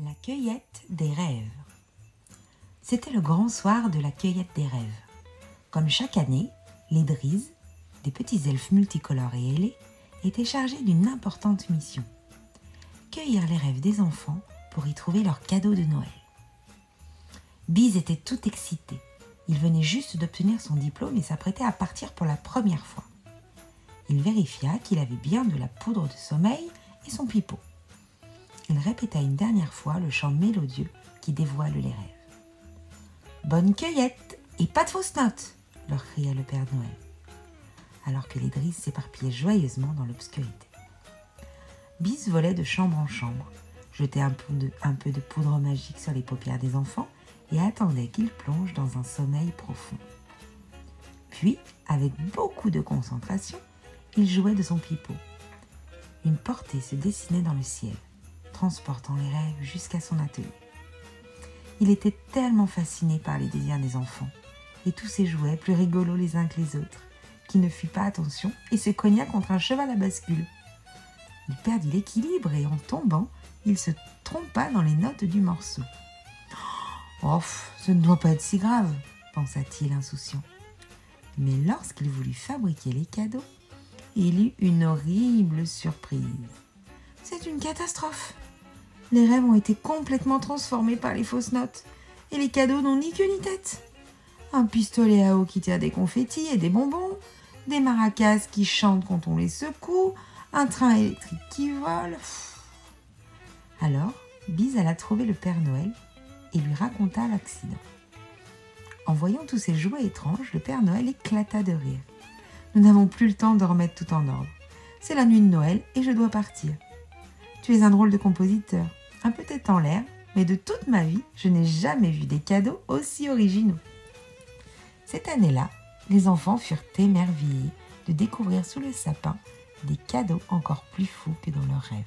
La cueillette des rêves. C'était le grand soir de la cueillette des rêves. Comme chaque année, les Drizzt, des petits elfes multicolores et ailés, étaient chargés d'une importante mission. Cueillir les rêves des enfants pour y trouver leurs cadeaux de Noël. Biz était tout excité. Il venait juste d'obtenir son diplôme et s'apprêtait à partir pour la première fois. Il vérifia qu'il avait bien de la poudre de sommeil et son pipeau. Il répéta une dernière fois le chant mélodieux qui dévoile les rêves. « Bonne cueillette et pas de fausses notes !» leur cria le Père Noël, alors que les Drizzt s'éparpillaient joyeusement dans l'obscurité. Biz volait de chambre en chambre, jetait un peu de poudre magique sur les paupières des enfants et attendait qu'ils plongent dans un sommeil profond. Puis, avec beaucoup de concentration, il jouait de son pipeau. Une portée se dessinait dans le ciel, transportant les rêves jusqu'à son atelier. Il était tellement fasciné par les désirs des enfants et tous ces jouets plus rigolos les uns que les autres qu'il ne fit pas attention et se cogna contre un cheval à bascule. Il perdit l'équilibre et en tombant, il se trompa dans les notes du morceau. « Oh, ce ne doit pas être si grave », pensa-t-il insouciant. Mais lorsqu'il voulut fabriquer les cadeaux, il eut une horrible surprise. C'est une catastrophe. Les rêves ont été complètement transformés par les fausses notes et les cadeaux n'ont ni queue ni tête. Un pistolet à eau qui tire des confettis et des bonbons, des maracas qui chantent quand on les secoue, un train électrique qui vole. Alors, Biz alla trouver le Père Noël et lui raconta l'accident. En voyant tous ces jouets étranges, le Père Noël éclata de rire. « Nous n'avons plus le temps de remettre tout en ordre. C'est la nuit de Noël et je dois partir. Tu es un drôle de compositeur, un peu tête en l'air, mais de toute ma vie, je n'ai jamais vu des cadeaux aussi originaux. » Cette année-là, les enfants furent émerveillés de découvrir sous le sapin des cadeaux encore plus fous que dans leurs rêves.